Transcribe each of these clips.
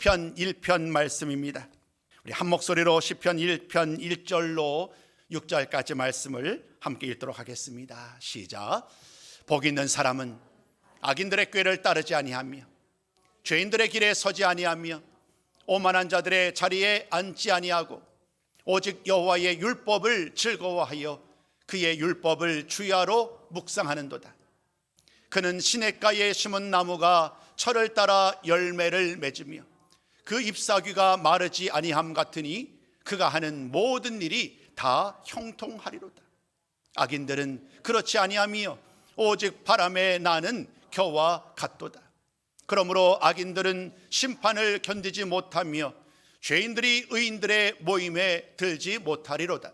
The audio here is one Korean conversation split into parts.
시편 1편 말씀입니다. 우리 한 목소리로 시편 1편 1절로 6절까지 말씀을 함께 읽도록 하겠습니다. 시작. 복 있는 사람은 악인들의 꾀를 따르지 아니하며 죄인들의 길에 서지 아니하며 오만한 자들의 자리에 앉지 아니하고 오직 여호와의 율법을 즐거워하여 그의 율법을 주야로 묵상하는도다. 그는 시냇가에 심은 나무가 철을 따라 열매를 맺으며 그 잎사귀가 마르지 아니함 같으니 그가 하는 모든 일이 다 형통하리로다. 악인들은 그렇지 아니하며 오직 바람에 나는 겨와 같도다. 그러므로 악인들은 심판을 견디지 못하며 죄인들이 의인들의 모임에 들지 못하리로다.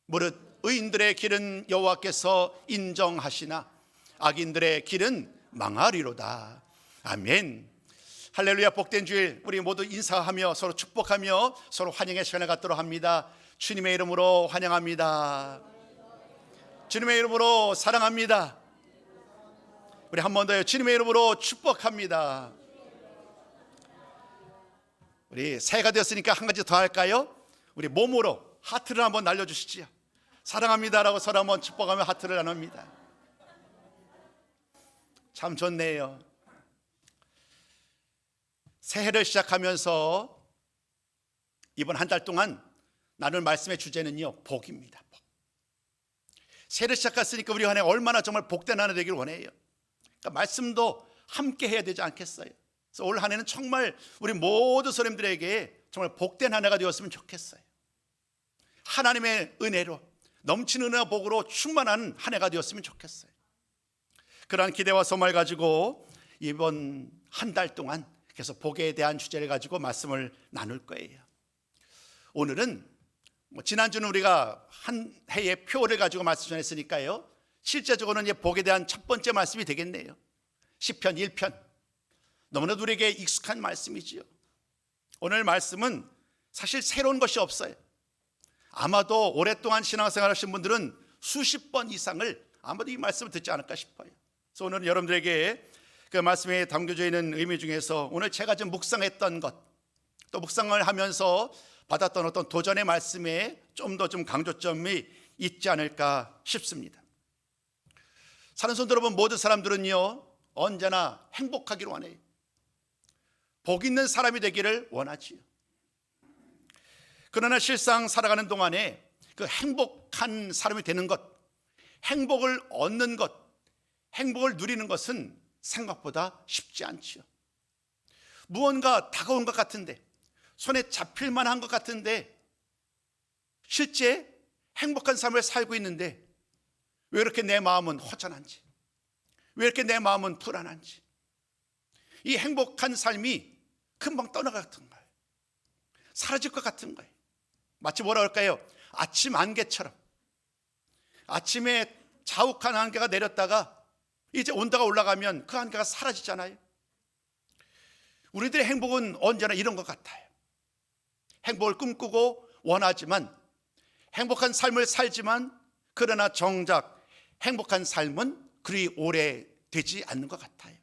무릇 의인들의 길은 여호와께서 인정하시나 악인들의 길은 망하리로다. 아멘. 할렐루야. 복된 주일, 우리 모두 인사하며 서로 축복하며 서로 환영의 시간을 갖도록 합니다. 주님의 이름으로 환영합니다. 주님의 이름으로 사랑합니다. 우리 한 번 더요. 주님의 이름으로 축복합니다. 우리 새해가 되었으니까 한 가지 더 할까요? 우리 몸으로 하트를 한번 날려주시지요. 사랑합니다라고 서로 한번 축복하며 하트를 나눕니다. 참 좋네요. 새해를 시작하면서 이번 한 달 동안 나눌 말씀의 주제는요, 복입니다. 복. 새해를 시작했으니까 우리 한 해 얼마나 정말 복된 한 해 되기를 원해요. 그러니까 말씀도 함께 해야 되지 않겠어요? 그래서 올 한 해는 정말 우리 모든 사람들에게 정말 복된 한 해가 되었으면 좋겠어요. 하나님의 은혜로 넘치는 은혜와 복으로 충만한 한 해가 되었으면 좋겠어요. 그러한 기대와 소망을 가지고 이번 한 달 동안 계속 복에 대한 주제를 가지고 말씀을 나눌 거예요. 오늘은 지난주는 우리가 한 해의 표를 가지고 말씀 전했으니까요, 실제적으로는 이제 복에 대한 첫 번째 말씀이 되겠네요. 시편 1편, 너무나도 우리에게 익숙한 말씀이지요. 오늘 말씀은 사실 새로운 것이 없어요. 아마도 오랫동안 신앙생활 하신 분들은 수십 번 이상을 아마도 이 말씀을 듣지 않을까 싶어요. 그래서 오늘은 여러분들에게 그 말씀에 담겨져 있는 의미 중에서 오늘 제가 좀 묵상했던 것, 또 묵상을 하면서 받았던 어떤 도전의 말씀에 좀 더 강조점이 있지 않을까 싶습니다. 사는 성도 여러분, 모든 사람들은요 언제나 행복하기를 원해요. 복 있는 사람이 되기를 원하지요. 그러나 실상 살아가는 동안에 그 행복한 사람이 되는 것, 행복을 얻는 것, 행복을 누리는 것은 생각보다 쉽지 않지요. 무언가 다가온 것 같은데, 손에 잡힐 만한 것 같은데, 실제 행복한 삶을 살고 있는데 왜 이렇게 내 마음은 허전한지, 왜 이렇게 내 마음은 불안한지, 이 행복한 삶이 금방 떠나갈 것 같은 거예요. 사라질 것 같은 거예요. 마치 뭐라 그럴까요? 아침 안개처럼, 아침에 자욱한 안개가 내렸다가 이제 온도가 올라가면 그 안개가 사라지잖아요. 우리들의 행복은 언제나 이런 것 같아요. 행복을 꿈꾸고 원하지만, 행복한 삶을 살지만, 그러나 정작 행복한 삶은 그리 오래 되지 않는 것 같아요.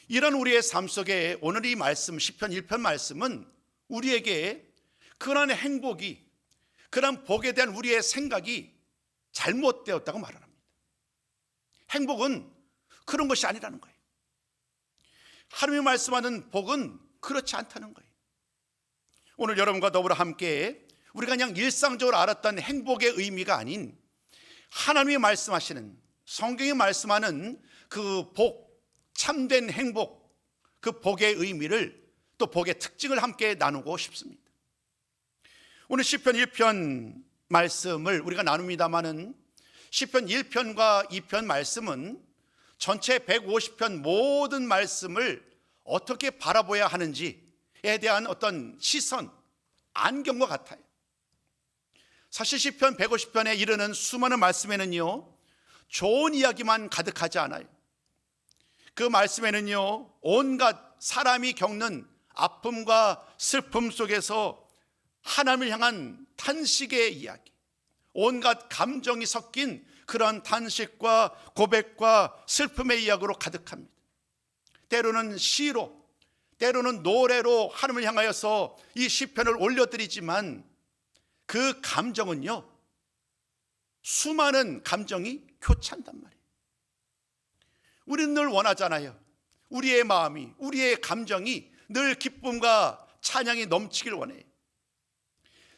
이런 우리의 삶 속에 오늘 이 말씀, 시편 1편 말씀은 우리에게 그런 행복이, 그런 복에 대한 우리의 생각이 잘못되었다고 말합니다. 행복은 그런 것이 아니라는 거예요. 하나님이 말씀하는 복은 그렇지 않다는 거예요. 오늘 여러분과 더불어 함께 우리가 그냥 일상적으로 알았던 행복의 의미가 아닌 하나님이 말씀하시는, 성경이 말씀하는 그 복, 참된 행복, 그 복의 의미를, 또 복의 특징을 함께 나누고 싶습니다. 오늘 시편 1편 말씀을 우리가 나눕니다마는 시편 1편과 2편 말씀은 전체 150편 모든 말씀을 어떻게 바라봐야 하는지에 대한 어떤 시선, 안경과 같아요. 사실 시편 150편에 이르는 수많은 말씀에는요 좋은 이야기만 가득하지 않아요. 그 말씀에는요 온갖 사람이 겪는 아픔과 슬픔 속에서 하나님을 향한 탄식의 이야기, 온갖 감정이 섞인 그런 탄식과 고백과 슬픔의 이야기로 가득합니다. 때로는 시로, 때로는 노래로 하나님을 향하여서 이 시편을 올려드리지만 그 감정은요, 수많은 감정이 교차한단 말이에요. 우리는 늘 원하잖아요. 우리의 마음이, 우리의 감정이 늘 기쁨과 찬양이 넘치길 원해요.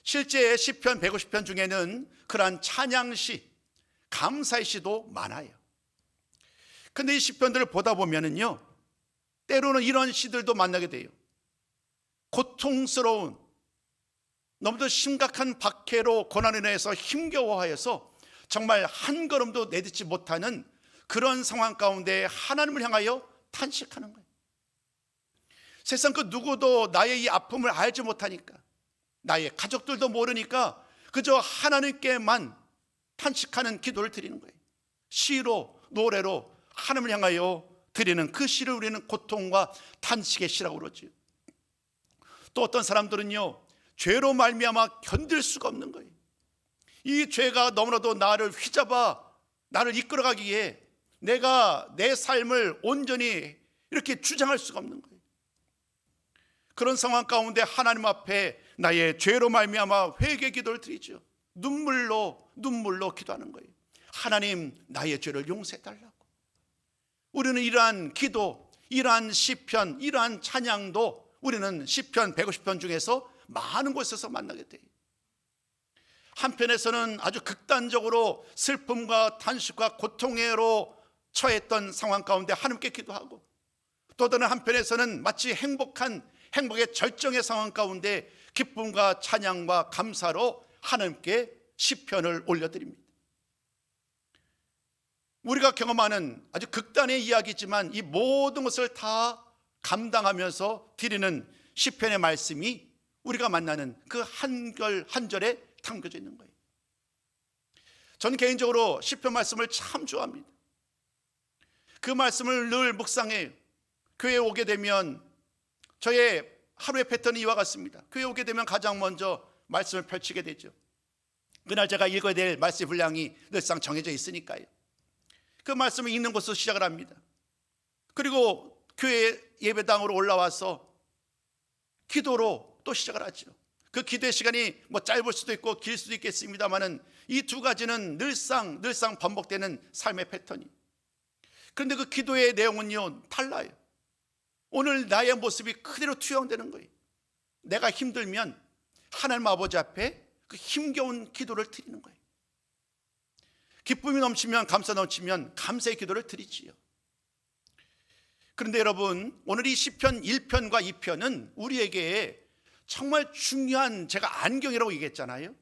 실제 시편 150편 중에는 그러한 찬양시, 감사의 시도 많아요. 근데 이 시편들을 보다 보면은요, 때로는 이런 시들도 만나게 돼요. 고통스러운, 너무도 심각한 박해로 고난에 인해서 힘겨워하여서 정말 한 걸음도 내딛지 못하는 그런 상황 가운데 하나님을 향하여 탄식하는 거예요. 세상 그 누구도 나의 이 아픔을 알지 못하니까, 나의 가족들도 모르니까 그저 하나님께만 탄식하는 기도를 드리는 거예요. 시로, 노래로 하나님을 향하여 드리는 그 시를 우리는 고통과 탄식의 시라고 그러죠. 또 어떤 사람들은요, 죄로 말미암아 견딜 수가 없는 거예요. 이 죄가 너무나도 나를 휘잡아 나를 이끌어가기에 내가 내 삶을 온전히 이렇게 주장할 수가 없는 거예요. 그런 상황 가운데 하나님 앞에 나의 죄로 말미암아 회개 기도를 드리죠. 눈물로 기도하는 거예요. 하나님, 나의 죄를 용서해 달라고. 우리는 이러한 기도, 이러한 시편, 이러한 찬양도 우리는 시편 150편 중에서 많은 곳에서 만나게 돼요. 한편에서는 아주 극단적으로 슬픔과 탄식과 고통으로 처했던 상황 가운데 하나님께 기도하고, 또 다른 한편에서는 마치 행복의 절정의 상황 가운데 기쁨과 찬양과 감사로 하나님께 시편을 올려드립니다. 우리가 경험하는 아주 극단의 이야기지만 이 모든 것을 다 감당하면서 드리는 시편의 말씀이 우리가 만나는 그 한결 한절에 담겨져 있는 거예요. 저는 개인적으로 시편 말씀을 참 좋아합니다. 그 말씀을 늘 묵상해요. 교회에 오게 되면 저의 하루의 패턴이 이와 같습니다. 교회에 오게 되면 가장 먼저 말씀을 펼치게 되죠. 그날 제가 읽어야 될 말씀의 분량이 늘상 정해져 있으니까요. 그 말씀을 읽는 것으로 시작을 합니다. 그리고 교회 예배당으로 올라와서 기도로 또 시작을 하죠. 그 기도의 시간이 뭐 짧을 수도 있고 길 수도 있겠습니다만은 이 두 가지는 늘상 반복되는 삶의 패턴이. 그런데 그 기도의 내용은요, 달라요. 오늘 나의 모습이 그대로 투영되는 거예요. 내가 힘들면 하나님 아버지 앞에 그 힘겨운 기도를 드리는 거예요. 기쁨이 넘치면, 감사 넘치면 감사의 기도를 드리지요. 그런데 여러분, 오늘 이 시편 1편과 2편은 우리에게 정말 중요한, 제가 안경이라고 얘기했잖아요.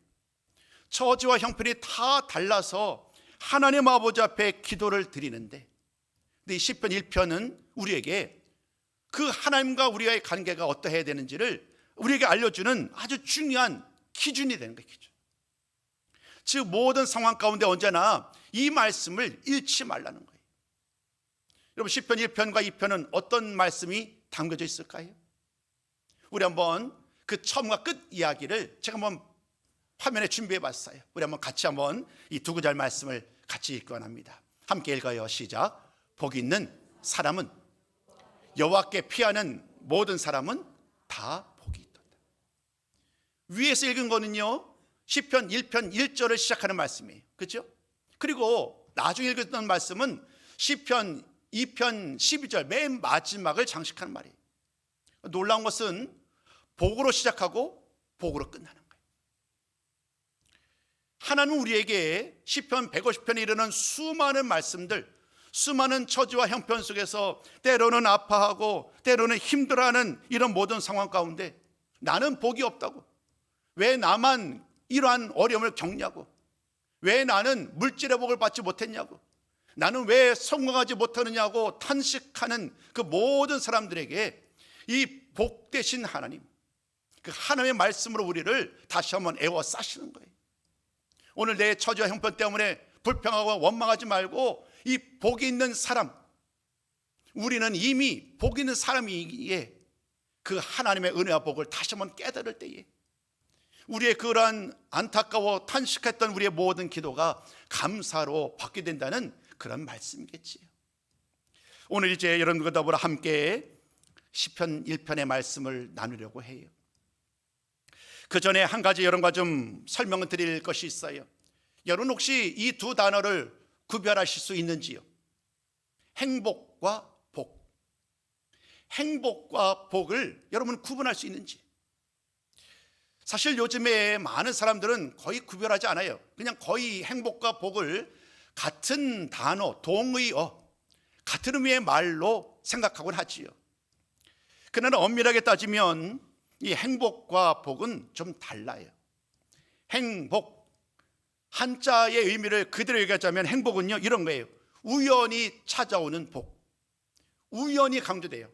처지와 형편이 다 달라서 하나님 아버지 앞에 기도를 드리는데, 근데 이 시편 1편은 우리에게 그 하나님과 우리와의 관계가 어떠해야 되는지를 우리에게 알려주는 아주 중요한 기준이 되는 거예요. 기준. 즉 모든 상황 가운데 언제나 이 말씀을 잃지 말라는 거예요. 여러분, 시편 1편과 2편은 어떤 말씀이 담겨져 있을까요? 우리 한번 그 처음과 끝 이야기를 제가 한번 화면에 준비해 봤어요. 우리 한번 같이 한번 이 두 구절 말씀을 같이 읽기 원합니다. 함께 읽어요. 시작. 복 있는 사람은, 여호와께 피하는 모든 사람은 다 복이 있도다. 위에서 읽은 거는요, 시편 1편 1절을 시작하는 말씀이에요. 그렇죠? 그리고 나중에 읽었던 말씀은 시편 2편 12절 맨 마지막을 장식하는 말이에요. 놀라운 것은 복으로 시작하고 복으로 끝나는 거예요. 하나님은 우리에게 시편 150편에 이르는 수많은 말씀들, 수많은 처지와 형편 속에서 때로는 아파하고 때로는 힘들어하는 이런 모든 상황 가운데 나는 복이 없다고, 왜 나만 이러한 어려움을 겪냐고, 왜 나는 물질의 복을 받지 못했냐고, 나는 왜 성공하지 못하느냐고 탄식하는 그 모든 사람들에게 이 복 되신 하나님, 그 하나님의 말씀으로 우리를 다시 한번 애워싸시는 거예요. 오늘 내 처지와 형편 때문에 불평하고 원망하지 말고 이 복이 있는 사람, 우리는 이미 복 있는 사람이기에 그 하나님의 은혜와 복을 다시 한번 깨달을 때에 우리의 그러한 안타까워 탄식했던 우리의 모든 기도가 감사로 받게 된다는 그런 말씀이겠지요. 오늘 이제 여러분과 더불어 함께 시편 1편의 말씀을 나누려고 해요. 그 전에 한 가지 여러분과 좀 설명을 드릴 것이 있어요. 여러분 혹시 이 두 단어를 구별하실 수 있는지요? 행복과 복. 행복과 복을 여러분 구분할 수 있는지? 사실 요즘에 많은 사람들은 거의 구별하지 않아요. 그냥 거의 행복과 복을 같은 단어, 동의어, 같은 의미의 말로 생각하곤 하지요. 그러나 엄밀하게 따지면 이 행복과 복은 좀 달라요. 행복, 한자의 의미를 그대로 얘기하자면 행복은요 이런 거예요. 우연히 찾아오는 복. 우연히 강조돼요.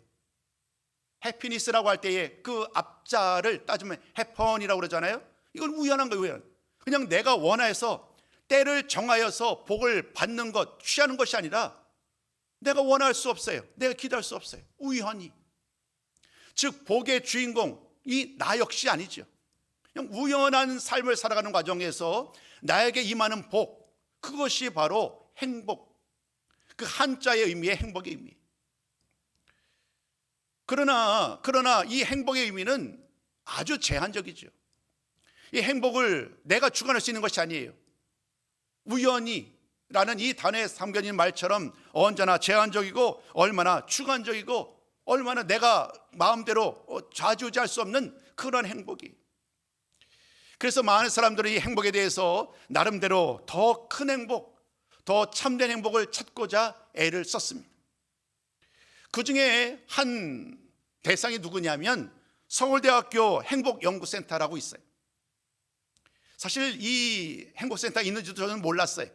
해피니스라고 할 때에 그 앞자를 따지면 해펀이라고 그러잖아요. 이건 우연한 거예요. 우연. 그냥 내가 원해서 때를 정하여서 복을 받는 것, 취하는 것이 아니라 내가 원할 수 없어요. 내가 기도할 수 없어요. 우연히. 즉 복의 주인공이 나 역시 아니죠. 그냥 우연한 삶을 살아가는 과정에서 나에게 임하는 복, 그것이 바로 행복. 그 한자의 의미의 행복의 의미. 그러나 이 행복의 의미는 아주 제한적이죠. 이 행복을 내가 주관할 수 있는 것이 아니에요. 우연히라는 이 단어에 담겨 있는 말처럼 언제나 제한적이고 얼마나 주관적이고 얼마나 내가 마음대로 좌지우지할 수 없는 그런 행복이. 그래서 많은 사람들은 이 행복에 대해서 나름대로 더 큰 행복, 더 참된 행복을 찾고자 애를 썼습니다. 그 중에 한 대상이 누구냐면 서울대학교 행복연구센터라고 있어요. 사실 이 행복센터가 있는지도 저는 몰랐어요.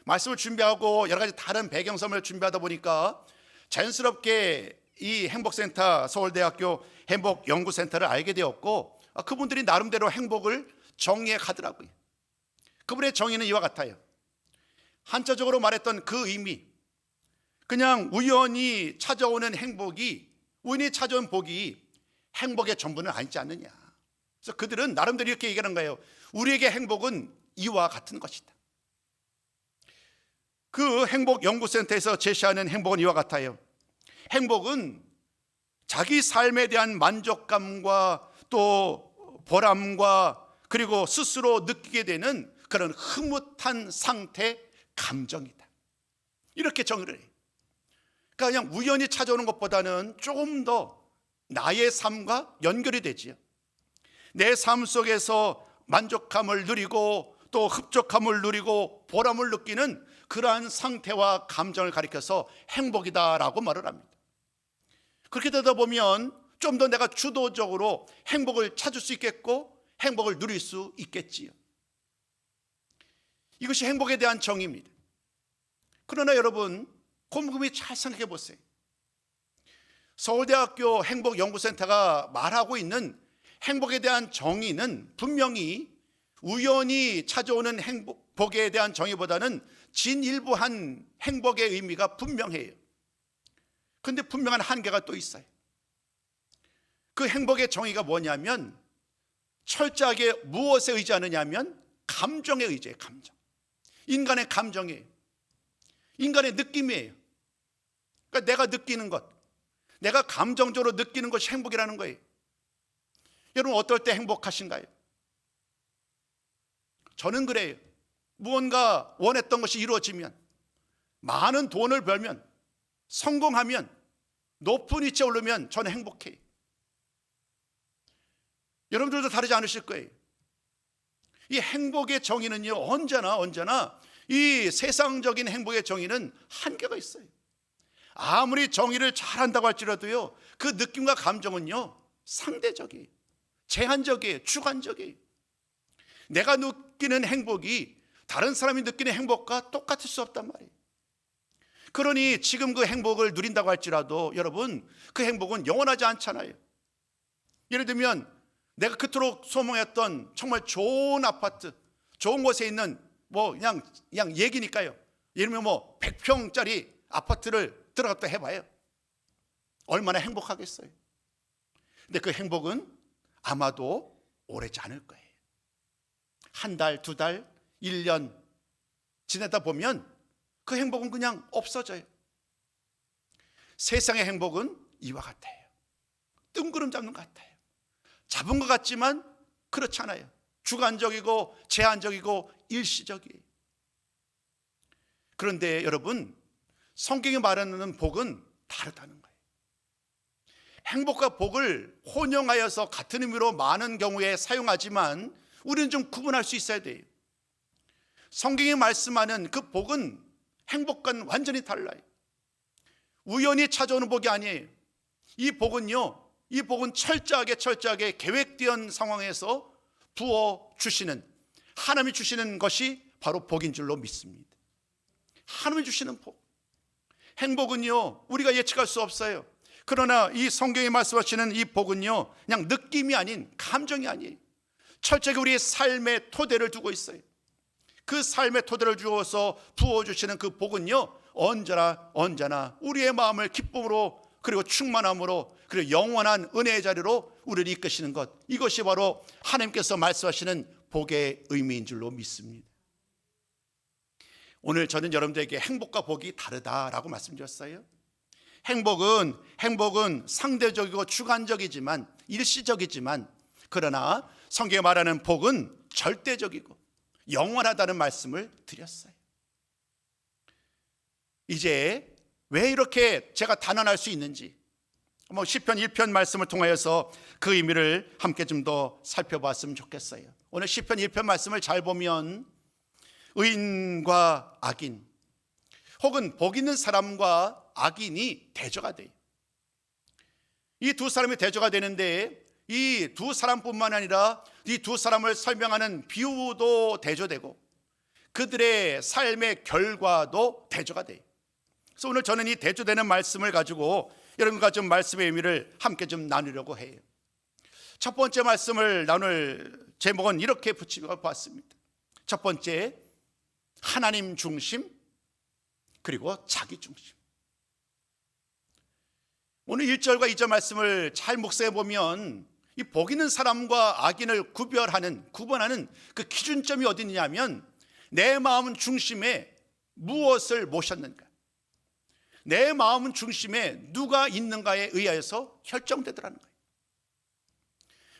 말씀을 준비하고 여러 가지 다른 배경설명을 준비하다 보니까 자연스럽게 이 행복센터, 서울대학교 행복연구센터를 알게 되었고, 그분들이 나름대로 행복을 정의해 가더라고요. 그분의 정의는 이와 같아요. 한자적으로 말했던 그 의미, 그냥 우연히 찾아오는 행복이, 우연히 찾아온 복이 행복의 전부는 아니지 않느냐. 그래서 그들은 나름대로 이렇게 얘기하는 거예요. 우리에게 행복은 이와 같은 것이다. 그 행복연구센터에서 제시하는 행복은 이와 같아요. 행복은 자기 삶에 대한 만족감과 또 보람과 그리고 스스로 느끼게 되는 그런 흐뭇한 상태, 감정이다. 이렇게 정의를 해요. 그러니까 그냥 우연히 찾아오는 것보다는 조금 더 나의 삶과 연결이 되지요. 내 삶 속에서 만족감을 누리고 또 흡족함을 누리고 보람을 느끼는 그러한 상태와 감정을 가리켜서 행복이다라고 말을 합니다. 그렇게 되다 보면 좀 더 내가 주도적으로 행복을 찾을 수 있겠고 행복을 누릴 수 있겠지요. 이것이 행복에 대한 정의입니다. 그러나 여러분 곰곰이 잘 생각해 보세요. 서울대학교 행복연구센터가 말하고 있는 행복에 대한 정의는 분명히 우연히 찾아오는 행복에 대한 정의보다는 진일보한 행복의 의미가 분명해요. 그런데 분명한 한계가 또 있어요. 그 행복의 정의가 뭐냐면 철저하게 무엇에 의지하느냐면 감정에 의지해요. 감정. 인간의 감정이에요. 인간의 느낌이에요. 그러니까 내가 느끼는 것, 내가 감정적으로 느끼는 것이 행복이라는 거예요. 여러분 어떨 때 행복하신가요? 저는 그래요. 무언가 원했던 것이 이루어지면, 많은 돈을 벌면, 성공하면, 높은 위치에 오르면 저는 행복해요. 여러분들도 다르지 않으실 거예요. 이 행복의 정의는요, 언제나 이 세상적인 행복의 정의는 한계가 있어요. 아무리 정의를 잘한다고 할지라도요, 그 느낌과 감정은요 상대적이에요. 제한적이에요. 주관적이에요. 내가 느끼는 행복이 다른 사람이 느끼는 행복과 똑같을 수 없단 말이에요. 그러니 지금 그 행복을 누린다고 할지라도 여러분 그 행복은 영원하지 않잖아요. 예를 들면 내가 그토록 소망했던 정말 좋은 아파트, 좋은 곳에 있는 그냥 얘기니까요. 예를 들면 100평짜리 아파트를 들어갔다 해봐요. 얼마나 행복하겠어요. 근데 그 행복은 아마도 오래지 않을 거예요. 한 달, 두 달, 1년 지내다 보면 그 행복은 그냥 없어져요. 세상의 행복은 이와 같아요. 먹구름 잡는 것 같아요. 잡은 것 같지만 그렇지 않아요. 주관적이고 제한적이고 일시적이에요. 그런데 여러분, 성경이 말하는 복은 다르다는 거예요. 행복과 복을 혼용하여서 같은 의미로 많은 경우에 사용하지만 우리는 좀 구분할 수 있어야 돼요. 성경이 말씀하는 그 복은 행복과는 완전히 달라요. 우연히 찾아오는 복이 아니에요. 이 복은 철저하게 계획된 상황에서 부어주시는, 하나님이 주시는 것이 바로 복인 줄로 믿습니다. 하나님이 주시는 복. 행복은요, 우리가 예측할 수 없어요. 그러나 이 성경이 말씀하시는 이 복은요, 그냥 느낌이 아닌, 감정이 아니에요. 철저하게 우리의 삶의 토대를 두고 있어요. 그 삶의 토대를 주어서 부어주시는 그 복은요, 언제나 우리의 마음을 기쁨으로, 그리고 충만함으로, 그리고 영원한 은혜의 자리로 우리를 이끄시는 것, 이것이 바로 하나님께서 말씀하시는 복의 의미인 줄로 믿습니다. 오늘 저는 여러분들에게 행복과 복이 다르다라고 말씀드렸어요. 행복은 상대적이고 주관적이지만, 일시적이지만, 그러나 성경에 말하는 복은 절대적이고 영원하다는 말씀을 드렸어요. 이제 왜 이렇게 제가 단언할 수 있는지, 시편 1편 말씀을 통하여서 그 의미를 함께 좀 더 살펴봤으면 좋겠어요. 오늘 시편 1편 말씀을 잘 보면 의인과 악인, 혹은 복 있는 사람과 악인이 대조가 돼요. 이 두 사람이 대조가 되는데, 이 두 사람뿐만 아니라 이 두 사람을 설명하는 비유도 대조되고 그들의 삶의 결과도 대조가 돼요. 그래서 오늘 저는 이 대조되는 말씀을 가지고 여러분과 좀 말씀의 의미를 함께 좀 나누려고 해요. 첫 번째 말씀을 나눌 제목은 이렇게 붙이고 봤습니다. 첫 번째, 하나님 중심, 그리고 자기 중심. 오늘 1절과 2절 말씀을 잘 묵상해 보면 이 복 있는 사람과 악인을 구분하는 그 기준점이 어디 있냐면, 내 마음 중심에 무엇을 모셨는가, 내 마음 중심에 누가 있는가에 의하여서 결정되더라는 거예요.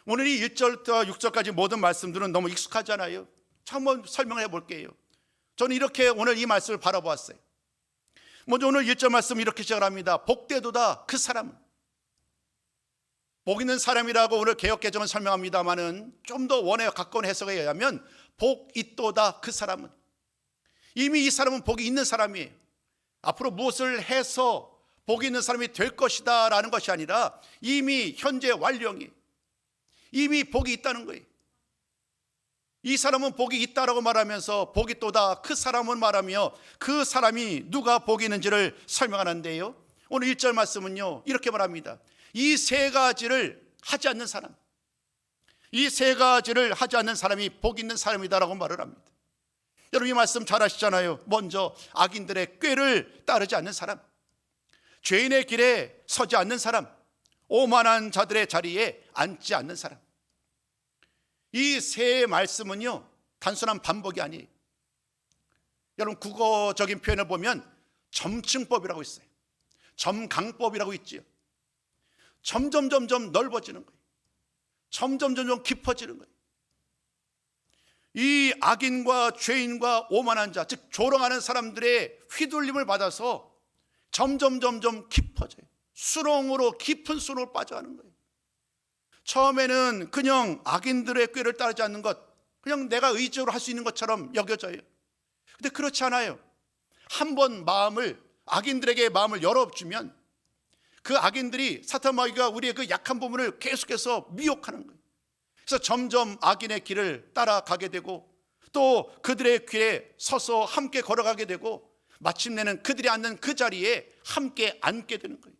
오늘 이 1절부터 6절까지 모든 말씀들은 너무 익숙하잖아요. 한번 설명을 해볼게요. 저는 이렇게 오늘 이 말씀을 바라보았어요. 먼저 오늘 1절 말씀 이렇게 시작을 합니다. 복되도다 그 사람은. 복 있는 사람이라고 오늘 개역개정은 설명합니다마는 좀 더 원에 가까운 해석에 의하면 복 있도다 그 사람은. 이미 이 사람은 복이 있는 사람이에요. 앞으로 무엇을 해서 복이 있는 사람이 될 것이다 라는 것이 아니라 이미 현재 완령이, 이미 복이 있다는 거예요. 이 사람은 복이 있다라고 말하면서 복이 있도다 그 사람은 말하며 그 사람이 누가 복이 있는지를 설명하는데요, 오늘 1절 말씀은요 이렇게 말합니다. 이 세 가지를 하지 않는 사람, 이 세 가지를 하지 않는 사람이 복 있는 사람이다라고 말을 합니다. 여러분 이 말씀 잘 아시잖아요. 먼저 악인들의 꾀를 따르지 않는 사람, 죄인의 길에 서지 않는 사람, 오만한 자들의 자리에 앉지 않는 사람. 이 세 말씀은요 단순한 반복이 아니에요. 여러분 국어적인 표현을 보면 점층법이라고 있어요. 점강법이라고 있지요. 점점 넓어지는 거예요. 점점 깊어지는 거예요. 이 악인과 죄인과 오만한 자, 즉 조롱하는 사람들의 휘둘림을 받아서 점점 깊어져요. 수렁으로, 깊은 수렁으로 빠져가는 거예요. 처음에는 그냥 악인들의 꾀를 따르지 않는 것, 그냥 내가 의지적으로 할 수 있는 것처럼 여겨져요. 근데 그렇지 않아요. 한번 악인들에게 마음을 열어주면 그 악인들이, 사탄 마귀가 우리의 그 약한 부분을 계속해서 미혹하는 거예요. 그래서 점점 악인의 길을 따라가게 되고, 또 그들의 길에 서서 함께 걸어가게 되고, 마침내는 그들이 앉는 그 자리에 함께 앉게 되는 거예요.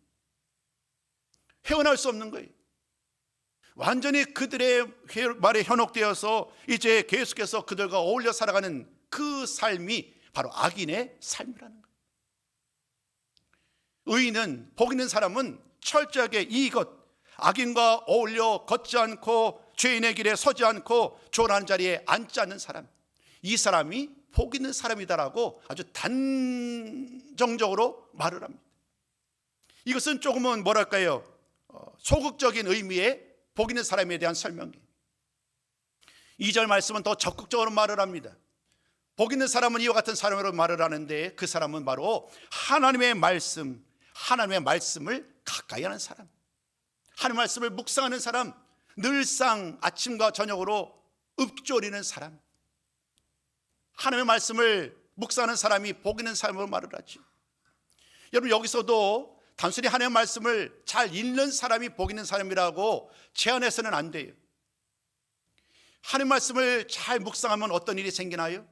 헤어날 수 없는 거예요. 완전히 그들의 말에 현혹되어서 이제 계속해서 그들과 어울려 살아가는 그 삶이 바로 악인의 삶이라는 거예요. 의인은, 복 있는 사람은 철저하게 이것, 악인과 어울려 걷지 않고 죄인의 길에 서지 않고 조롱하는 자리에 앉지 않는 사람, 이 사람이 복 있는 사람이다라고 아주 단정적으로 말을 합니다. 이것은 조금은 뭐랄까요, 소극적인 의미의 복 있는 사람에 대한 설명이에요. 2절 말씀은 더 적극적으로 말을 합니다. 복 있는 사람은 이와 같은 사람으로 말을 하는데 그 사람은 바로 하나님의 말씀을 가까이 하는 사람, 하나님의 말씀을 묵상하는 사람, 늘상 아침과 저녁으로 읊조리는 사람, 하나님의 말씀을 묵상하는 사람이 복 있는 사람으로 말을 하죠. 여러분, 여기서도 단순히 하나님의 말씀을 잘 읽는 사람이 복 있는 사람이라고 제한해서는 안 돼요. 하나님의 말씀을 잘 묵상하면 어떤 일이 생기나요?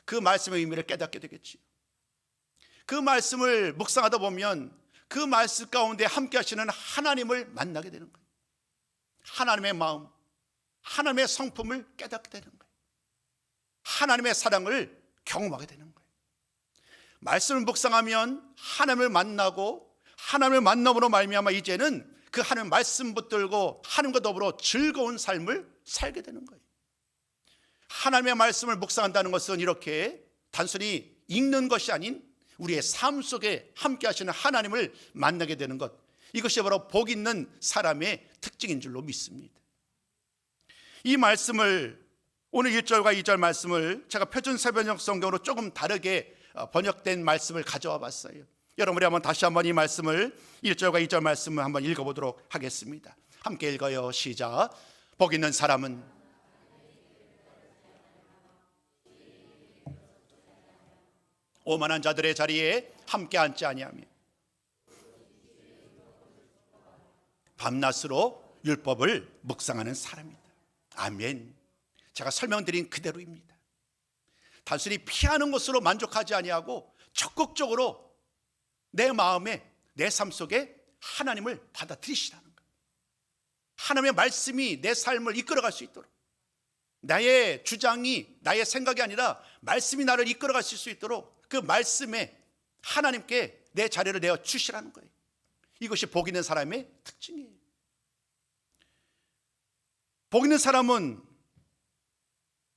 그 말씀의 의미를 깨닫게 되겠지요. 그 말씀을 묵상하다 보면 그 말씀 가운데 함께 하시는 하나님을 만나게 되는 거예요. 하나님의 마음, 하나님의 성품을 깨닫게 되는 거예요. 하나님의 사랑을 경험하게 되는 거예요. 말씀을 묵상하면 하나님을 만나고, 하나님을 만남으로 말미암아 이제는 그 하나님의 말씀 붙들고 하나님과 더불어 즐거운 삶을 살게 되는 거예요. 하나님의 말씀을 묵상한다는 것은 이렇게 단순히 읽는 것이 아닌 우리의 삶 속에 함께 하시는 하나님을 만나게 되는 것, 이것이 바로 복 있는 사람의 특징인 줄로 믿습니다. 이 말씀을, 오늘 1절과 2절 말씀을 제가 표준 세번역 성경으로 조금 다르게 번역된 말씀을 가져와 봤어요. 여러분이 한번 다시 한번 이 말씀을, 1절과 2절 말씀을 한번 읽어보도록 하겠습니다. 함께 읽어요. 시작. 복 있는 사람은 오만한 자들의 자리에 함께 앉지 아니하며 밤낮으로 율법을 묵상하는 사람이다. 아멘. 제가 설명드린 그대로입니다. 단순히 피하는 것으로 만족하지 아니하고 적극적으로 내 마음에, 내 삶 속에 하나님을 받아들이시라는 거예요. 하나님의 말씀이 내 삶을 이끌어갈 수 있도록, 나의 주장이, 나의 생각이 아니라 말씀이 나를 이끌어갈 수 있도록 그 말씀에 하나님께 내 자리를 내어 주시라는 거예요. 이것이 복 있는 사람의 특징이에요. 복 있는 사람은,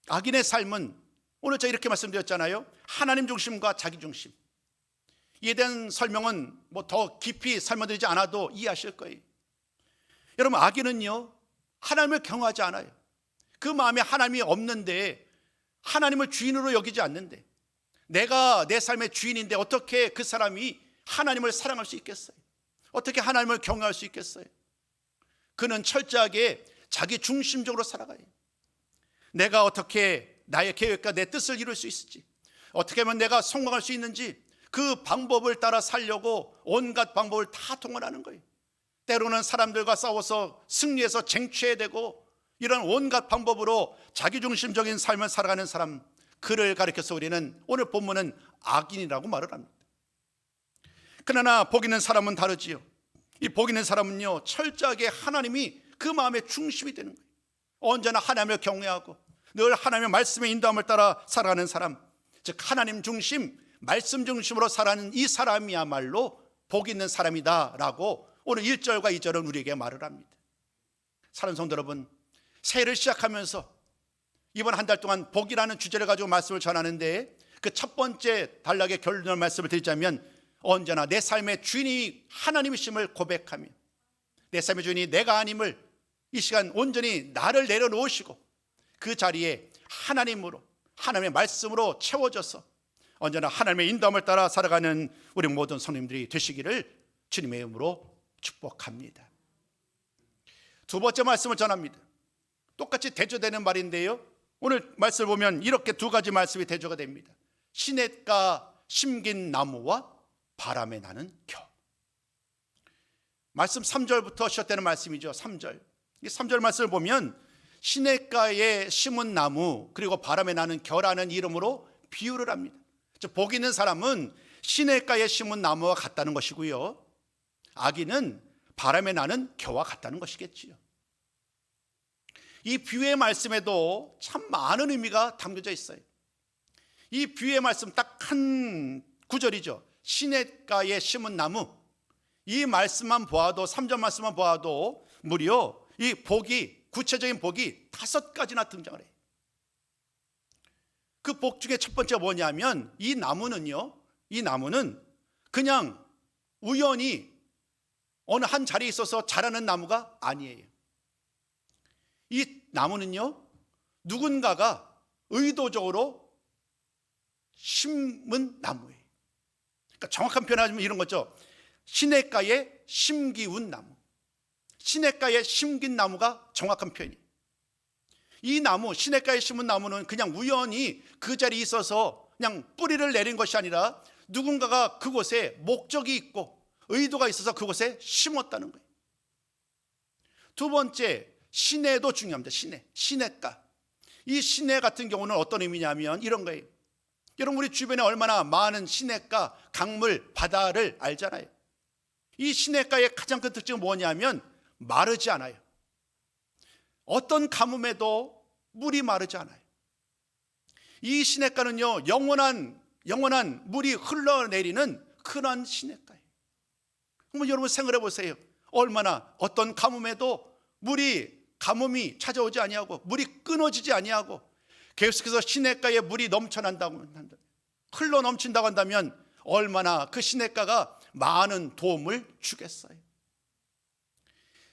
악인의 삶은, 오늘 제가 이렇게 말씀드렸잖아요. 하나님 중심과 자기 중심. 이에 대한 설명은 뭐 더 깊이 설명드리지 않아도 이해하실 거예요. 여러분, 악인은요, 하나님을 경외하지 않아요. 그 마음에 하나님이 없는데, 하나님을 주인으로 여기지 않는데, 내가 내 삶의 주인인데 어떻게 그 사람이 하나님을 사랑할 수 있겠어요? 어떻게 하나님을 경외할 수 있겠어요? 그는 철저하게 자기 중심적으로 살아가요. 내가 어떻게 나의 계획과 내 뜻을 이룰 수 있을지, 어떻게 하면 내가 성공할 수 있는지, 그 방법을 따라 살려고 온갖 방법을 다 동원하는 거예요. 때로는 사람들과 싸워서 승리해서 쟁취해야 되고, 이런 온갖 방법으로 자기중심적인 삶을 살아가는 사람, 그를 가리켜서 우리는 오늘 본문은 악인이라고 말을 합니다. 그러나 복 있는 사람은 다르지요. 이 복 있는 사람은요, 철저하게 하나님이 그 마음의 중심이 되는 거예요. 언제나 하나님을 경외하고 늘 하나님의 말씀의 인도함을 따라 살아가는 사람, 즉 하나님 중심, 말씀 중심으로 살아가는 이 사람이야말로 복 있는 사람이다라고 오늘 1절과 2절은 우리에게 말을 합니다. 사랑하는 성도 여러분, 새해를 시작하면서 이번 한 달 동안 복이라는 주제를 가지고 말씀을 전하는데, 그 첫 번째 단락의 결론을 말씀을 드리자면, 언제나 내 삶의 주인이 하나님이심을 고백하며, 내 삶의 주인이 내가 아님을 이 시간 온전히 나를 내려놓으시고 그 자리에 하나님으로, 하나님의 말씀으로 채워져서 언제나 하나님의 인도함을 따라 살아가는 우리 모든 성도님들이 되시기를 주님의 이름으로 축복합니다. 두 번째 말씀을 전합니다. 똑같이 대조되는 말인데요, 오늘 말씀을 보면 이렇게 두 가지 말씀이 대조가 됩니다. 시냇가 심긴 나무와 바람에 나는 겨. 말씀 3절부터 시작되는 말씀이죠. 3절. 이 3절 말씀을 보면 시냇가에 심은 나무 그리고 바람에 나는 겨라는 이름으로 비유를 합니다. 즉, 복 있는 사람은 시냇가에 심은 나무와 같다는 것이고요, 악인은 바람에 나는 겨와 같다는 것이겠지요. 이 비유의 말씀에도 참 많은 의미가 담겨져 있어요. 이 비유의 말씀 딱 한 구절이죠. 시냇가에 심은 나무. 이 말씀만 보아도, 3절 말씀만 보아도 무려 이 복이, 구체적인 복이 5가지나 등장을 해요. 그 복 중에 첫 번째가 뭐냐면, 이 나무는 그냥 우연히 어느 한 자리에 있어서 자라는 나무가 아니에요. 이 나무는요, 누군가가 의도적으로 심은 나무예요. 그러니까 정확한 표현하자면 이런 거죠. 시냇가에 심기운 나무. 시냇가에 심긴 나무가 정확한 표현이에요. 이 나무, 시냇가에 심은 나무는 그냥 우연히 그 자리에 있어서 그냥 뿌리를 내린 것이 아니라 누군가가 그곳에 목적이 있고 의도가 있어서 그곳에 심었다는 거예요. 두 번째, 시내도 중요합니다. 시냇가. 이 시내 같은 경우는 어떤 의미냐면 이런 거예요. 여러분, 우리 주변에 얼마나 많은 시냇가, 강물, 바다를 알잖아요. 이 시냇가의 가장 큰 특징은 뭐냐면 마르지 않아요. 어떤 가뭄에도 물이 마르지 않아요. 이 시냇가는요, 영원한 물이 흘러내리는 그런 시냇가예요. 한번 여러분 생각해 보세요. 얼마나 어떤 가뭄에도 가뭄이 찾아오지 아니하고 물이 끊어지지 아니하고 계속해서 시냇가에 물이 넘쳐난다고 한다, 흘러 넘친다고 한다면 얼마나 그 시냇가가 많은 도움을 주겠어요.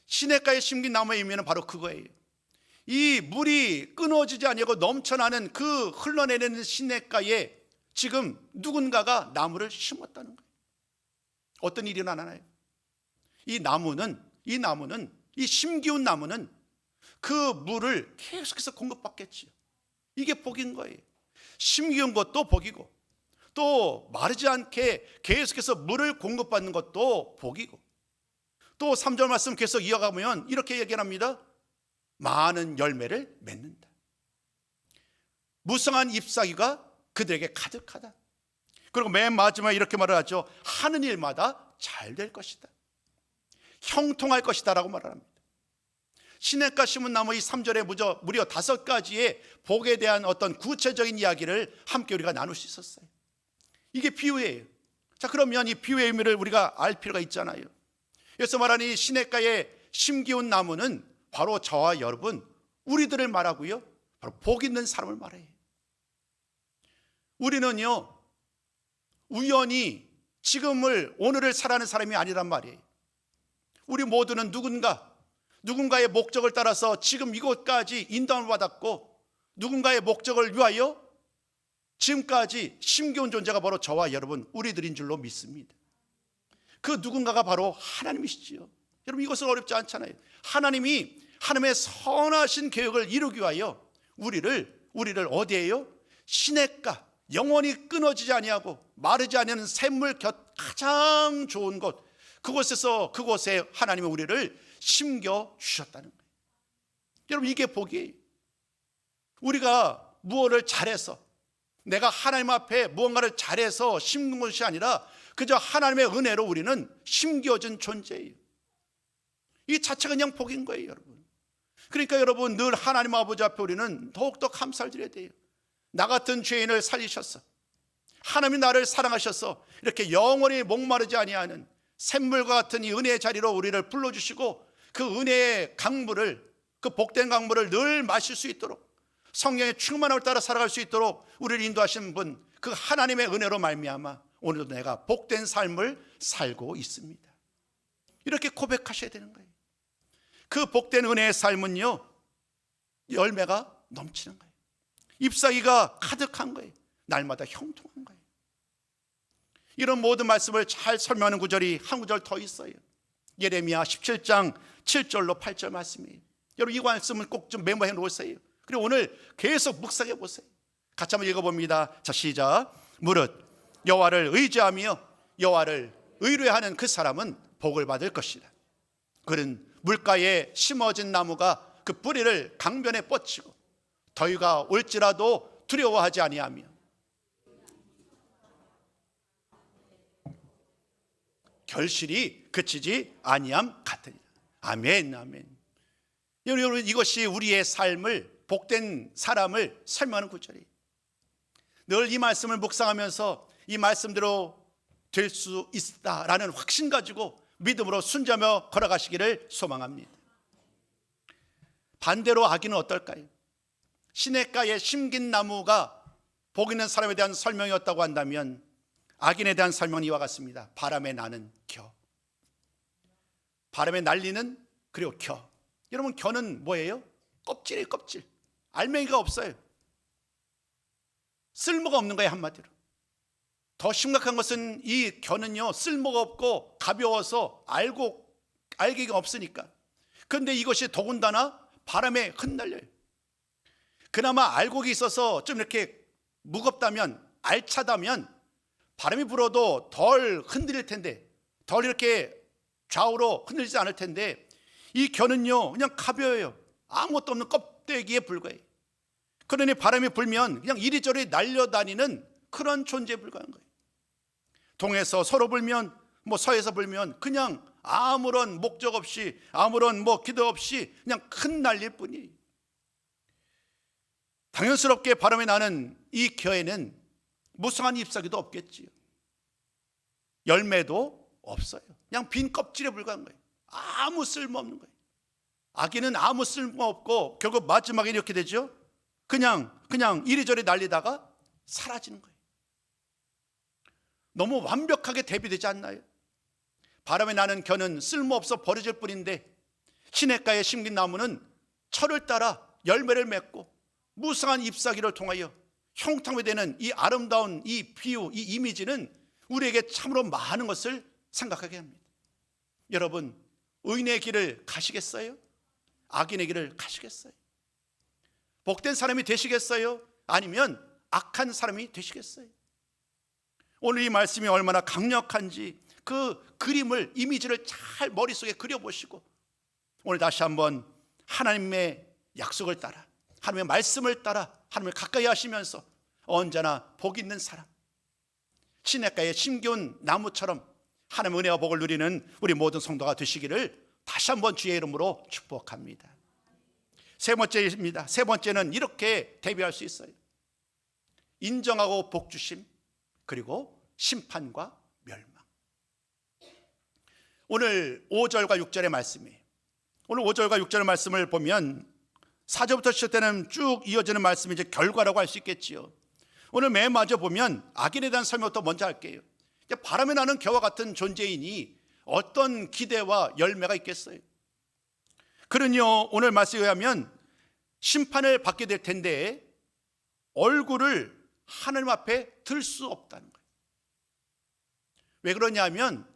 시냇가에 심긴 나무의 의미는 바로 그거예요. 이 물이 끊어지지 아니하고 넘쳐나는 그 흘러내리는 시냇가에 지금 누군가가 나무를 심었다는 거예요. 어떤 일이 일어나나요? 이 심기운 나무는 그 물을 계속해서 공급받겠지요. 이게 복인 거예요. 심기운 것도 복이고 또 마르지 않게 계속해서 물을 공급받는 것도 복이고, 또 3절 말씀 계속 이어가면 이렇게 얘기합니다. 많은 열매를 맺는다. 무성한 잎사귀가 그들에게 가득하다. 그리고 맨 마지막에 이렇게 말을 하죠. 하는 일마다 잘 될 것이다. 형통할 것이다 라고 말을 합니다. 시냇가 심은 나무 이 3절에 무려 5가지의 복에 대한 어떤 구체적인 이야기를 함께 우리가 나눌 수 있었어요. 이게 비유예요. 자, 그러면 이 비유의 의미를 우리가 알 필요가 있잖아요. 여기서 말하는 이 시냇가에 심기운 나무는 바로 저와 여러분, 우리들을 말하고요, 바로 복 있는 사람을 말해요. 우리는요, 우연히 오늘을 살아가는 사람이 아니란 말이에요. 우리 모두는 누군가의 목적을 따라서 지금 이곳까지 인도함을 받았고, 누군가의 목적을 위하여 지금까지 심겨온 존재가 바로 저와 여러분, 우리들인 줄로 믿습니다. 그 누군가가 바로 하나님이시지요. 여러분, 이것은 어렵지 않잖아요. 하나님의 선하신 계획을 이루기 위하여 우리를 어디에요? 시냇가, 영원히 끊어지지 아니하고 마르지 않는 샘물 곁 가장 좋은 곳, 그곳에 하나님은 우리를 심겨 주셨다는 거예요. 여러분, 이게 복이에요. 우리가 무엇을 잘해서, 내가 하나님 앞에 무언가를 잘해서 심는 것이 아니라 그저 하나님의 은혜로 우리는 심겨진 존재예요. 이 자체가 그냥 복인 거예요, 여러분. 그러니까 여러분, 늘 하나님 아버지 앞에 우리는 더욱더 감사를 드려야 돼요. 나 같은 죄인을 살리셔서, 하나님이 나를 사랑하셔서 이렇게 영원히 목마르지 아니하는 샘물과 같은 이 은혜의 자리로 우리를 불러주시고, 그 은혜의 강물을, 그 복된 강물을 늘 마실 수 있도록, 성령의 충만함을 따라 살아갈 수 있도록 우리를 인도하신 분, 그 하나님의 은혜로 말미암아 오늘도 내가 복된 삶을 살고 있습니다. 이렇게 고백하셔야 되는 거예요. 그 복된 은혜의 삶은요, 열매가 넘치는 거예요. 잎사귀가 가득한 거예요. 날마다 형통한 거예요. 이런 모든 말씀을 잘 설명하는 구절이 한 구절 더 있어요. 예레미야 17장 7절로 8절 말씀이에요. 여러분, 이 말씀을 꼭 좀 메모해 놓으세요. 그리고 오늘 계속 묵상해 보세요. 같이 한번 읽어봅니다. 자, 시작. 무릇 여호와를 의지하며 여호와를 의뢰하는 그 사람은 복을 받을 것이다. 그는 물가에 심어진 나무가 그 뿌리를 강변에 뻗치고 더위가 올지라도 두려워하지 아니하며 결실이 그치지 아니함 같으니라. 아멘, 아멘. 여러분, 이것이 우리의 삶을, 복된 사람을 설명하는 구절이에요. 늘 이 말씀을 묵상하면서 이 말씀대로 될 수 있다라는 확신 가지고 믿음으로 순자며 걸어가시기를 소망합니다. 반대로 악인은 어떨까요? 시냇가에 심긴 나무가 복 있는 사람에 대한 설명이었다고 한다면 악인에 대한 설명은 이와 같습니다. 바람에 나는 겨. 바람에 날리는 그리고 겨. 여러분, 겨는 뭐예요? 껍질이에요, 껍질. 알맹이가 없어요. 쓸모가 없는 거예요, 한마디로. 더 심각한 것은 이 겨는요, 쓸모가 없고 가벼워서 알기가 없으니까. 그런데 이것이 더군다나 바람에 흩날려요. 그나마 알곡이 있어서 좀 이렇게 무겁다면, 알차다면 바람이 불어도 덜 흔들릴 텐데, 덜 이렇게 좌우로 흔들리지 않을 텐데, 이 겨는요 그냥 가벼워요. 아무것도 없는 껍데기에 불과해요. 그러니 바람이 불면 그냥 이리저리 날려다니는 그런 존재에 불과한 거예요. 동에서 서로 불면, 서에서 불면 그냥 아무런 목적 없이, 아무런 기도 없이 그냥 큰 날릴 뿐이에요. 당연스럽게 바람이 나는 이 겨에는 무성한 잎사귀도 없겠지요. 열매도 없어요. 그냥 빈 껍질에 불과한 거예요. 아무 쓸모없는 거예요. 아기는 아무 쓸모없고 결국 마지막에 이렇게 되죠. 그냥 이리저리 날리다가 사라지는 거예요. 너무 완벽하게 대비되지 않나요? 바람에 나는 겨는 쓸모없어 버려질 뿐인데, 시냇가에 심긴 나무는 철을 따라 열매를 맺고 무성한 잎사귀를 통하여 형통이 되는 이 아름다운 이 비유, 이 이미지는 우리에게 참으로 많은 것을 생각하게 합니다. 여러분, 의인의 길을 가시겠어요? 악인의 길을 가시겠어요? 복된 사람이 되시겠어요? 아니면 악한 사람이 되시겠어요? 오늘 이 말씀이 얼마나 강력한지 그 그림을, 이미지를 잘 머릿속에 그려보시고, 오늘 다시 한번 하나님의 약속을 따라, 하나님의 말씀을 따라 하나님을 가까이 하시면서 언제나 복 있는 사람, 시냇가에 심겨온 나무처럼 하나님의 은혜와 복을 누리는 우리 모든 성도가 되시기를 다시 한번 주의 이름으로 축복합니다. 세 번째입니다. 세 번째는 이렇게 대비할 수 있어요. 인정하고 복 주심, 그리고 심판과 멸망. 오늘 5절과 6절의 말씀이에요. 오늘 5절과 6절의 말씀을 보면 4절부터 시작되는 쭉 이어지는 말씀이 이제 결과라고 할 수 있겠지요. 오늘 맨 마저 보면 악인에 대한 설명부터 먼저 할게요. 바람에 나는 겨와 같은 존재이니 어떤 기대와 열매가 있겠어요? 그러니요, 오늘 말씀에 의하면 심판을 받게 될 텐데 얼굴을 하나님 앞에 들 수 없다는 거예요. 왜 그러냐면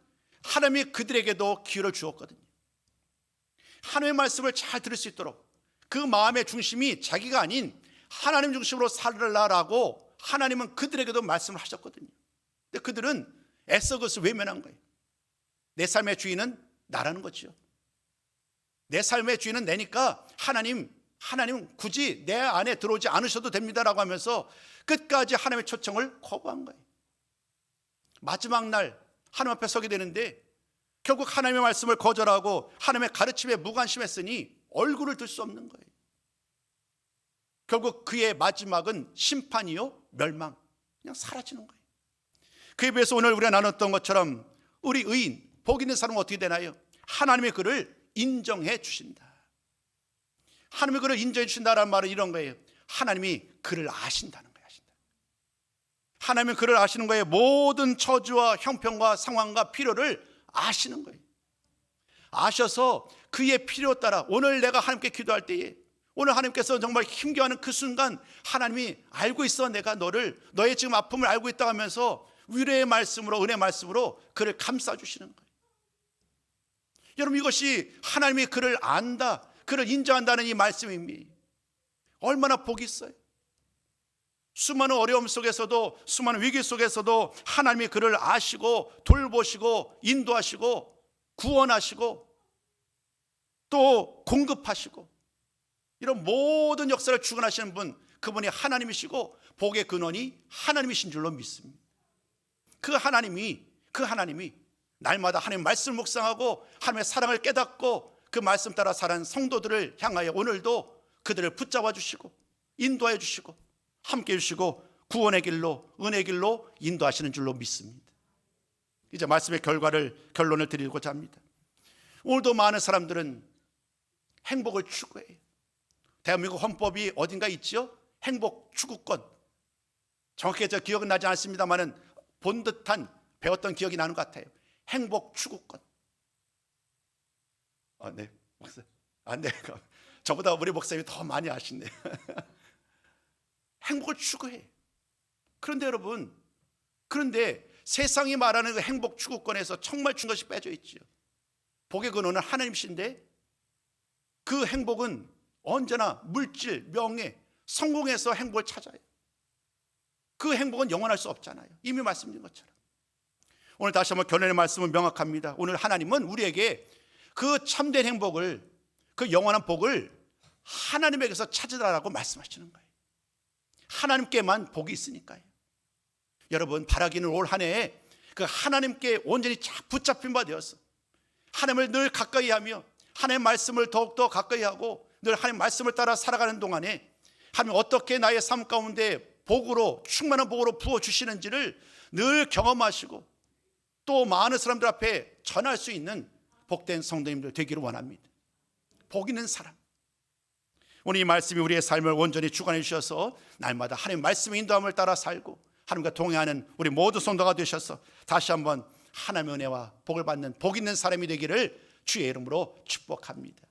하나님이 그들에게도 기회를 주었거든요. 하나님의 말씀을 잘 들을 수 있도록 그 마음의 중심이 자기가 아닌 하나님 중심으로 살라라고 하나님은 그들에게도 말씀을 하셨거든요. 근데 그들은 애써 그것을 외면한 거예요. 내 삶의 주인은 나라는 거죠. 내 삶의 주인은 내니까 하나님 굳이 내 안에 들어오지 않으셔도 됩니다라고 하면서 끝까지 하나님의 초청을 거부한 거예요. 마지막 날 하나님 앞에 서게 되는데 결국 하나님의 말씀을 거절하고 하나님의 가르침에 무관심했으니 얼굴을 들 수 없는 거예요. 결국 그의 마지막은 심판이요, 멸망, 그냥 사라지는 거예요. 그에 비해서 오늘 우리가 나눴던 것처럼 우리 의인, 복 있는 사람은 어떻게 되나요? 하나님의 그를 인정해 주신다. 하나님의 그를 인정해 주신다라는 말은 이런 거예요. 하나님이 그를 아신다는 거예요. 하나님은 그를 아시는 거예요. 모든 처지와 형편과 상황과 필요를 아시는 거예요. 아셔서 그의 필요 따라 오늘 내가 하나님께 기도할 때에, 오늘 하나님께서 정말 힘겨워하는 그 순간 하나님이 알고 있어, 내가 너의 지금 아픔을 알고 있다고 하면서 위로의 말씀으로, 은혜의 말씀으로 그를 감싸주시는 거예요. 여러분, 이것이 하나님이 그를 안다, 그를 인정한다는 이 말씀입니다. 얼마나 복이 있어요. 수많은 어려움 속에서도, 수많은 위기 속에서도 하나님이 그를 아시고 돌보시고 인도하시고 구원하시고 또 공급하시고 이런 모든 역사를 주관하시는 분, 그분이 하나님이시고 복의 근원이 하나님이신 줄로 믿습니다. 그 하나님이 날마다 하나님의 말씀을 묵상하고 하나님의 사랑을 깨닫고 그 말씀 따라 살아가는 성도들을 향하여 오늘도 그들을 붙잡아 주시고 인도해 주시고 함께 해주시고 구원의 길로, 은혜의 길로 인도하시는 줄로 믿습니다. 이제 말씀의 결론을 드리고자 합니다. 오늘도 많은 사람들은 행복을 추구해요. 대한민국 헌법이 어딘가 있죠? 행복 추구권. 정확히 저 기억은 나지 않습니다만은 본 듯한 배웠던 기억이 나는 것 같아요. 행복 추구권. 네, 목사. 네, 저보다 우리 목사님이 더 많이 아시네. 행복을 추구해. 그런데 여러분, 그런데 세상이 말하는 그 행복 추구권에서 정말 준 것이 빼져 있죠. 복의 근원은 하나님이신데 그 행복은 언제나 물질, 명예, 성공에서 행복을 찾아요. 그 행복은 영원할 수 없잖아요. 이미 말씀드린 것처럼. 오늘 다시 한번 결론의 말씀은 명확합니다. 오늘 하나님은 우리에게 그 참된 행복을, 그 영원한 복을 하나님에게서 찾으라고 말씀하시는 거예요. 하나님께만 복이 있으니까요. 여러분, 바라기는 올 한 해에 그 하나님께 온전히 붙잡힌 바 되어서 하나님을 늘 가까이 하며 하나님의 말씀을 더욱더 가까이 하고 늘 하나님의 말씀을 따라 살아가는 동안에 하나님 어떻게 나의 삶 가운데 복으로, 충만한 복으로 부어주시는지를 늘 경험하시고 또 많은 사람들 앞에 전할 수 있는 복된 성도님들 되기를 원합니다. 복 있는 사람. 오늘 이 말씀이 우리의 삶을 온전히 주관해 주셔서 날마다 하나님의 말씀의 인도함을 따라 살고 하나님과 동행하는 우리 모두 성도가 되셔서 다시 한번 하나님의 은혜와 복을 받는 복 있는 사람이 되기를 주의 이름으로 축복합니다.